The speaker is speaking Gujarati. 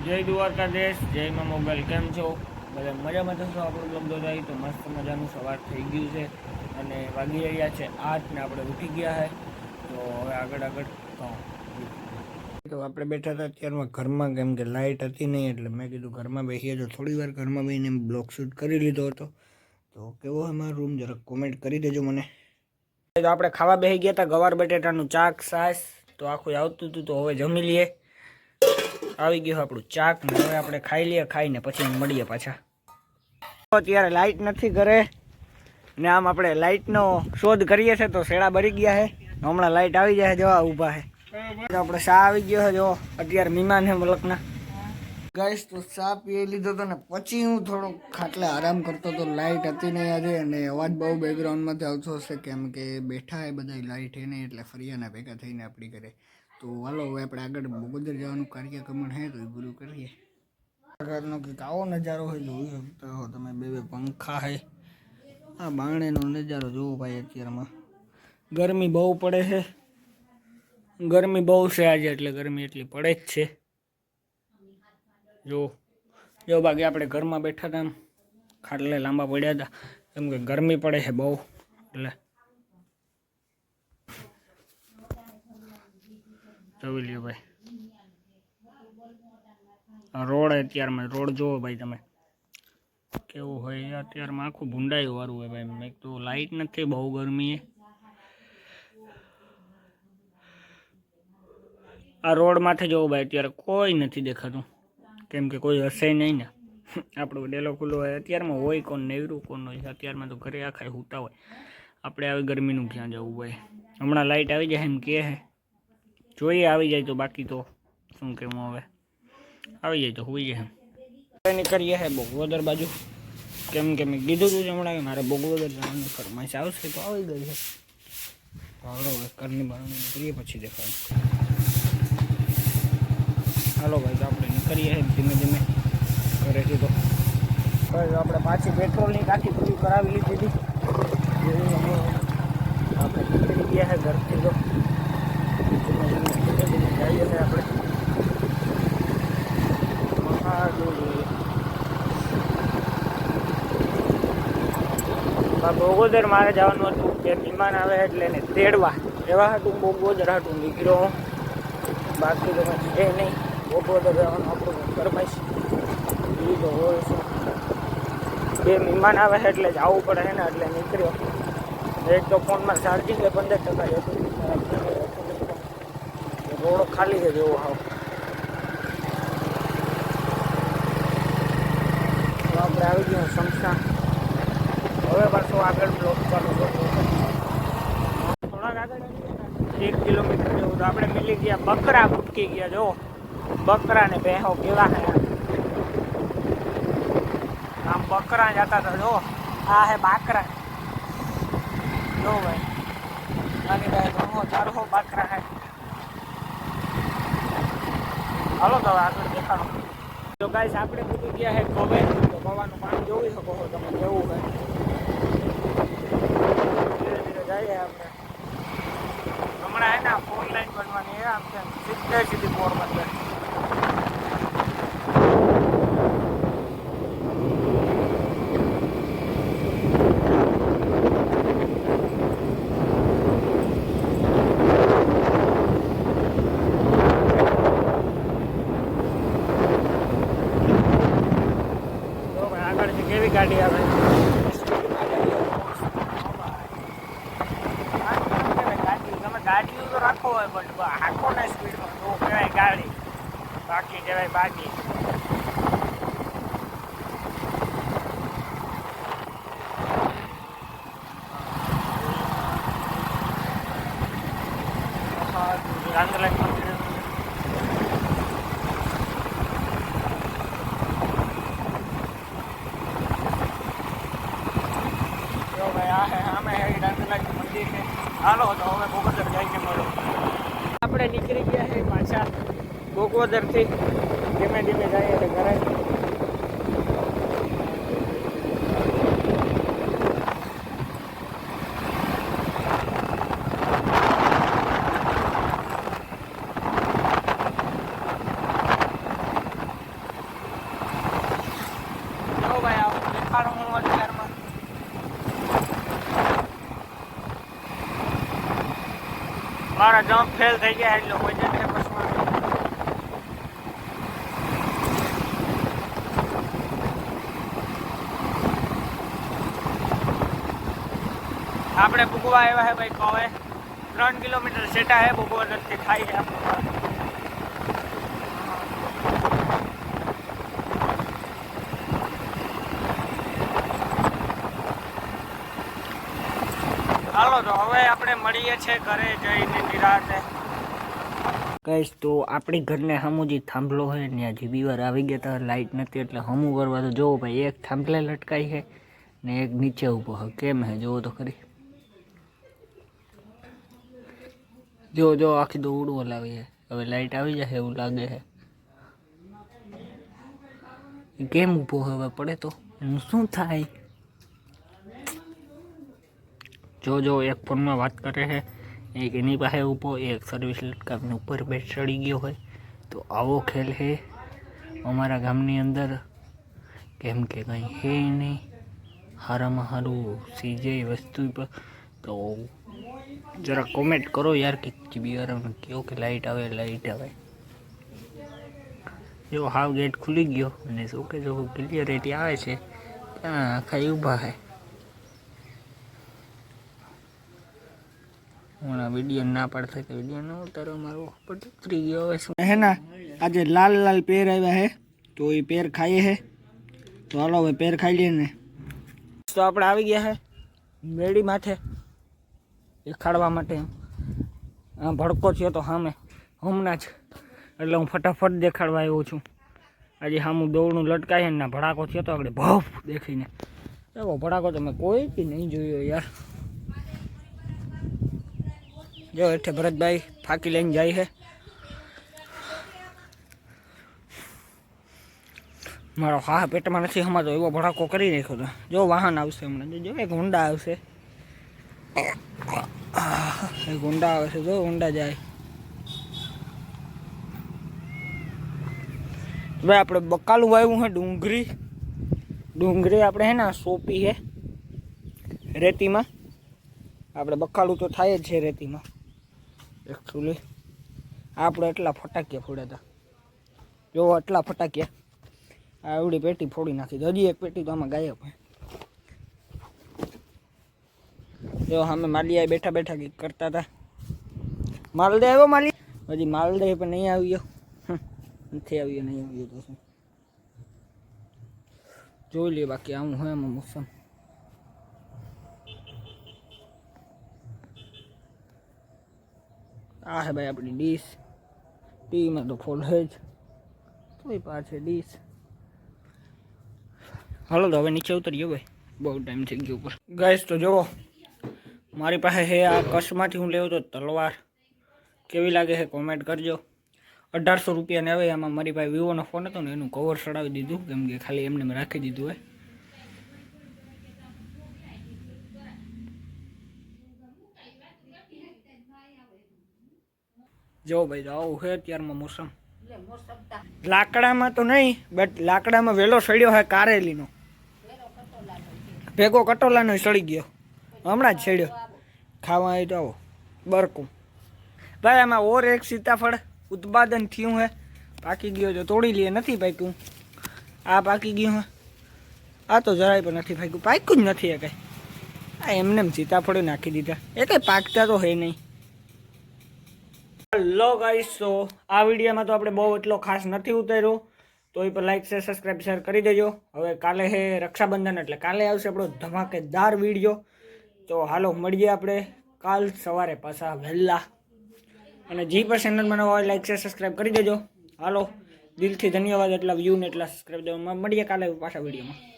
જય દ્વારકાધીશ, જય માં મોબાઈલ. કેમ છો બધા? મજામાં થશો? આપણું બ્લોગ જોઈ તો મસ્ત મજાનું સવાર થઈ ગયું છે અને વાગી રહ્યા છે 8 ને આપણે ઉઠી ગયા છે. તો હવે આગળ તો આપણે બેઠા હતા અત્યારમાં ઘરમાં, કેમ કે લાઇટ હતી નહીં એટલે મેં કીધું ઘરમાં બેસીએ તો થોડી વાર ઘરમાં બેસીને બ્લોગ શૂટ કરી લીધો હતો. તો કેવો છે મારો રૂમ જરાક કોમેન્ટ કરી દેજો મને. તો આપણે ખાવા બેસી ગયા હતા ગવાર બટેટાનું ચાક સાસ, તો આખું આવતું હતું. તો હવે જમી લઈએ. આવી ગયું આપણું ચાક ને હવે આપણે ખાઈ લઈએ. ખાઈને પછી મળીએ પાછા. અત્યારે લાઇટ નથી ઘરે ને આમ આપણે લાઇટનો શોધ કરીએ છીએ તો શેડા બરી ગયા છે. હમણાં લાઇટ આવી જાય, જોવા ઊભા છે. આપણે ચા આવી ગયો છે, જો અત્યારે મહેમાન છે મલકના. ગાઈસ તો ચા પી લીધો હતો ને પછી હું થોડો ખાટલે આરામ કરતો હતો. લાઇટ હતી નહીં આજે અને અવાજ બહુ બેકગ્રાઉન્ડમાંથી આવતો હશે કેમ કે બેઠા એ બધા લાઇટ છે નહીં એટલે ફરિયાના ભેગા થઈને આપણી ઘરે. તો હાલો હવે આપણે આગળ બોગોદર જવાનું કાર્યક્રમણ છે તો એ પૂરું કરીએ. આગળનો કંઈક આવો નજારો હોય જોઈ શકતા હો તમે. બે પંખા છે. આ બાણેનો નજારો જોવો ભાઈ. અત્યારમાં ગરમી બહુ પડે છે. ગરમી બહુ છે આજે, એટલે ગરમી એટલી પડે જ છે. જો બાકી આપણે ઘરમાં બેઠા હતા, ખાટલે લાંબા પડ્યા હતા કેમ કે ગરમી પડે છે બહુ. એટલે જોઈ લ્યો ભાઈ રોડ. અત્યારમાં રોડ જોવો ભાઈ તમે કેવું હોય. અત્યારમાં આખું ભૂંડાયું વાળું હોય ભાઈ. મેં તો લાઇટ નથી, બહુ ગરમી. આ રોડ માથે જોવું ભાઈ અત્યારે કોઈ નથી દેખાતું કેમ કે કોઈ હશે નહીં ને. આપણો ડેલો ખુલ્લો હોય. અત્યારમાં હોય કોણ, નેવરું કોણ હોય. અત્યારમાં તો ઘરે આખા સૂતા હોય. આપણે આવી ગરમીનું ક્યાં જવું ભાઈ. હમણાં લાઇટ આવી જાય એમ કહે છે, જોઈએ આવી જાય તો. બાકી તો શું કહેવું, હવે આવી જાય તો હોઈ જાય એમ. નીકળીએ છે બોગવદર બાજુ કેમ કે મેં કીધું હતું હમણાં મારે બોગવદર જવાનું ફરમાઈશ આવશે તો આવી ગઈ છે. હાલો હવે ઘરની બહાર નીકળીએ પછી દેખાય. હાલો ભાઈ તો આપણે નીકળીએ ધીમે ધીમે ઘરેથી. તો આપણે પાછી પેટ્રોલની ટાંકી પૂરી કરાવી લીધી હતી. આપણે નીકળી ગયા છે ઘરથી. તો ધીમે ધીમે જઈએ છીએ આપણે. બોગોદર મારે જવાનું હતું કે મહેમાન આવે એટલે એને તેડવા એવા હતું. બોગોદર હતું નીકળ્યો. બાકી તો છે નહીં. બોગોદર જવાનું આપણું ફરમાઈશ એ તો હોય છે. બે મહેમાન આવે એટલે જવું પડે છે ને એટલે નીકળ્યો. એક તો ફોનમાં ચાર્જિંગ 15% હતું. રોડ ખાલી છે જેવો હાવ. આપણે આવી ગયું શમશાન. હવે પાછું આગળ બ્લોક ચાલુ કરવું. થોડાક આગળ 1 કિલોમીટર જેવું તો આપણે મિલી ગયા. બકરા ભૂટકી ગયા. જો બકરા ને ભેંસો કેવા છે. આમ બકરા જતા હતા. જો આ હે બાકરા. જો ભાઈ નાની ભાઈ 300-400 બાકરા હે. હાલો તો આગળ દેખાડો. તો ગાઈસ આપણે પૂરી ગયા છે કવે. તો કવાનું પાણી જોઈ શકો છો તમે કેવું હોય. ધીરે ધીરે જઈએ આપણે. હમણાં હે ને 4 લાઈન બનવાની છે. આમ સીધી 4 બનશે. કેવી ગાડી આવે. તમે ગાડીઓ તો રાખો હોય પણ હાકો ને સ્પીડમાં તો કહેવાય ગાડી, બાકી કહેવાય બાકી. ગાંધીલાલ મંદિર મંદિર છે. હાલો તો હવે બોગોદર જઈને મળો. આપણે નીકળી ગયા છે પાછા બોગોદરથી. ધીમે ધીમે જઈએ છીએ ઘરે. અમારા જમ્પ ફેલ થઈ ગયા એટલે કોઈ જગ્યાએ બસમાં આપણે ભૂગવા આવ્યા હે ભાઈ કહે 3 કિલોમીટર સેટા હે ભૂગવનથી થાય છે હાલો તો હવે આપણે મળીએ છીએ ઘરે જઈને નિરાતે કહીશ તો આપણી ઘરને સામું જે થાંભલો હોય ત્યાં જીબી વાર આવી ગયા હતા લાઇટ નથી એટલે હમું કરવા તો જોવો ભાઈ એક થાંભલે લટકાઈ છે ને એક નીચે ઊભો હોય કેમ હે જોવો તો ખરી જો જો આખી દોડો લાવી છે હવે લાઇટ આવી જશે એવું લાગે છે કેમ ઊભો હવે પડે તો એનું શું થાય જો એક ફોનમાં વાત કરે છે એક એની પાસે ઊભો એક સર્વિસ લટકાવીને ઉપર બેટ ચડી ગયો હોય તો આવો ખેલ છે અમારા ગામની અંદર કેમ કે કંઈ છે નહીં હારામાં સારું સીજે વસ્તુ પર તો જરા કોમેન્ટ કરો યાર કે જીબી વાળાને કહો કે લાઇટ આવે જો હાવ ગેટ ખુલી ગયો અને શું કે જો ક્લિયરિટી આવે છે ત્યાં આખા ઊભા છે હમણાં વિડીયો ના પાડશે કે વિડીયો ન ઉતારો મારો પણ ઉતરી ગયો હવે શું હે ના આજે લાલ લાલ પેર આવ્યા હે તો એ પેર ખાઈએ હે તો હાલો હવે પેર ખાઈ લઈએ ને તો આપણે આવી ગયા હે મેળી માથે દેખાડવા માટે ભડકો થયો તો સામે હમણાં જ એટલે હું ફટાફટ દેખાડવા આવ્યો છું આજે સામું દોડનું લટકાય ને ભડાકો થયો તો આગળ ભફ દેખીને એવો ભડાકો તમે કોઈ બી નહીં જોયો યાર જો હેઠે ભરતભાઈ ફાંકી લઈને જાય છે મારો હા પેટમાં નથી હમાતો એવો ભડાકો કરી નાખ્યો તો જો વાહન આવશે હમણાં જો એક હોન્ડા આવશે એક હોન્ડા આવે છે જો હોન્ડા જાય ભાઈ આપણે બકાલું વાવ્યું છે ડુંગળી આપણે હે ને સોંપી છે રેતીમાં આપણે બકાલું તો થાય જ છે રેતીમાં એકચ્યુઅલી આપણે એટલા ફટાકિયા ફોડ્યા હતા જો એટલા ફટાકિયા આ એવડી પેટી ફોડી નાખી હજી એક પેટી તો આમાં ગાયબ છે જો અમે માલિયા બેઠા બેઠા કંઈક કરતા હતા માલદે આવ્યો માલી હજી માલદે પણ નહીં આવ્યો નથી આવ્યો નહીં આવ્યો તો શું જોઈ લઈએ બાકી આવું હોય એમાં મોસમ આ હે ભાઈ આપણી ડીશ ટીવીમાં તો ફૂલ છે જ તોય પાછળ ડીશ હાલો તો હવે નીચે ઉતરીએ ભાઈ બહુ ટાઈમ થઈ ગયો ઉપર ગાઈસ તો જુઓ મારી પાસે છે આ કચ્છમાંથી હું લેવો તો તલવાર કેવી લાગે છે કોમેન્ટ કરજો 1800 રૂપિયાને આવે આમાં મારી પાસે વિવોનો ફોન હતો ને એનું કવર ચડાવી દીધું કેમ કે ખાલી એમને મેં રાખી દીધું હોય જો ભાઈ તો આવું છે અત્યારમાં મોસમ લાકડામાં તો નહીં બટ લાકડામાં વેલો સડ્યો હોય કારેલીનો ભેગો કટોલાનો સડી ગયો હમણાં જ સડ્યો ખાવા આવી તો આવો બરકું ભાઈ આમાં ઓર એક સીતાફળ ઉત્પાદન થયું હે પાકી ગયો તો તોડી લઈએ નથી પાક્યું આ પાકી ગયું હે આ તો જરાય પણ નથી પાક્યું જ નથી એ કંઈ આ એમને સીતાફળ નાખી દીધા એ કંઈ પાકતા તો હે નહીં હેલો ગાઈસ તો આ વિડીયોમાં તો આપણે બહુ એટલો ખાસ નથી ઉતાર્યો તો એ પર લાઈક સબસ્ક્રાઈબ શેર કરી દેજો હવે કાલે છે રક્ષાબંધન એટલે કાલે આવશે આપણો ધમાકેદાર વિડીયો તો હાલો મળીએ આપણે કાલ સવારે પાછા વહેલા અને જી પર ચેનલમાં નવા હોય લાઈક શેર સબસ્ક્રાઈબ કરી દેજો હાલો દિલથી ધન્યવાદ એટલા વ્યૂ ને એટલા સબસ્ક્રાઈબ દેવામાં મળીએ કાલે પાછા વિડીયોમાં